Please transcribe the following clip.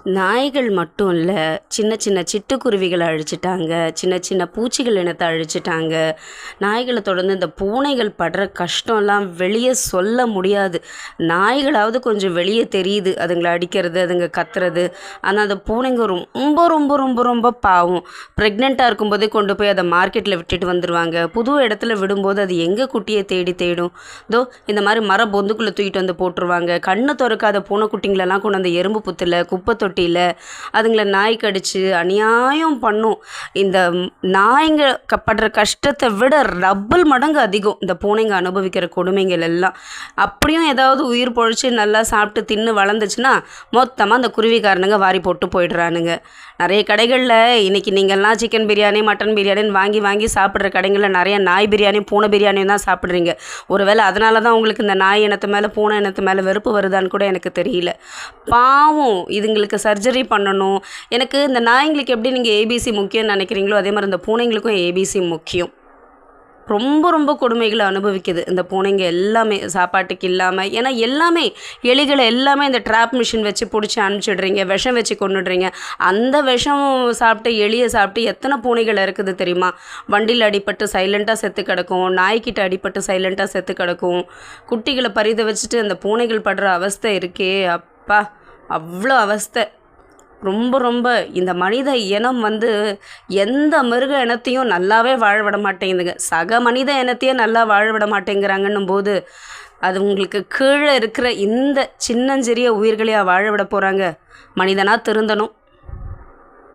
நாய்கள் மட்டும் இல்ல, சின்ன சின்ன சிட்டுக்குருவிகள அழிச்சுட்டாங்க. சின்ன சின்ன பூச்சிகள் இனத்த அழிச்சுட்டாங்க. நாய்கள தொடர்ந்து இந்த பூனைகள் படுற கஷ்டம்லாம் வெளிய சொல்ல முடியாது. நாய்களாவது கொஞ்சம் வெளிய தெரியுது. அதுங்கள அடிக்கிறது, அதுங்க கத்துறது. ஆனா, அந்த பூனைங்க ரொம்ப ரொம்ப ரொம்ப ரொம்ப பாவம். ப்ரெக்னென்ட்டா இருக்கும்போதே கொண்டு போய் அத மார்க்கெட்ல விட்டுட்டு வந்துருவாங்க. புது இடத்துல விடும்போது அது எங்க குட்டிய தேடி தேடும்? இதோ இந்த மாரி பொந்துக்குள்ள தூக்கிட்டு வந்து போட்டுருவாங்க. கண்ணு தொறக்காத பூனைக்குட்டிங்களெல்லாம் கொண்டு வந்து எறும்பு புத்துல, குப்பை தொட்டியில அதுங்கள நாய் கடிச்சு அநியாயம் பண்ணும். இந்த நாய்ங்க படுற கஷ்டத்தை விட டபுள் மடங்கு அதிகம் இந்த பூனைங்க அனுபவிக்கிற கொடுமைகள் எல்லாம். அப்படியும் ஏதாவது உயிர் பொழைச்சி நல்லா சாப்பிட்டு தின்னு வளர்ந்துச்சுன்னா மொத்தமாக அந்த குருவிக்காரனுங்க வாரி போட்டு போயிடுறானுங்க. நிறைய கடைகளில் இன்றைக்கி நீங்கள்லாம் சிக்கன் பிரியாணி மட்டன் பிரியாணின்னு வாங்கி வாங்கி சாப்பிட்ற கடைகளில் நிறைய நாய் பிரியாணி பூனை பிரியாணியும் தான் சாப்பிட்றீங்க. ஒருவேளை அதனால தான் உங்களுக்கு இந்த நாய் இனத்து மேலே பூனை இனத்து மேலே வெறுப்பு வருதான்னு கூட எனக்கு தெரியல. பாவம் இதுங்களுக்கு சர்ஜரி பண்ணணும். எனக்கு இந்த நாய்ங்களுக்கு எப்படி நீங்கள் ஏபிசி முக்கியம்னு நினைக்கிறீங்களோ அதே மாதிரி இந்த பூனைங்களுக்கும் ஏபிசி முக்கியம். ரொம்ப ரொம்ப கொடுமைகளை அனுபவிக்குது இந்த பூனைங்க எல்லாமே சாப்பாட்டுக்கு இல்லாமல். ஏன்னா எல்லாமே எலிகளை எல்லாமே இந்த ட்ராப் மிஷின் வச்சு பிடிச்சி அனுப்பிச்சிடுறீங்க, விஷம் வச்சு கொண்டுடுறீங்க. அந்த விஷம் சாப்பிட்டு எலியை சாப்பிட்டு எத்தனை பூனைகள் இருக்குது தெரியுமா? வண்டியில் அடிபட்டு சைலண்ட்டாக செத்து கிடக்கும், நாய்க்கிட்ட அடிபட்டு சைலண்ட்டாக செத்து கிடக்கும். குட்டிகளை பரித வச்சுட்டு அந்த பூனைகள் படுற அவஸ்தை இருக்கே அப்பா, அவ்வளோ அவஸ்தை. ரொம்ப ரொம்ப இந்த மனித இனம் எந்த மிருக இனத்தையும் நல்லாவே வாழ விட மாட்டேங்குதுங்க. சக மனித இனத்தையே நல்லா வாழ விட மாட்டேங்கிறாங்கன்னும் போது அது உங்களுக்கு கீழே இருக்கிற இந்த சின்னஞ்சிறிய உயிர்களையாக வாழ விட போகிறாங்க? மனிதனாக திருந்தணும்.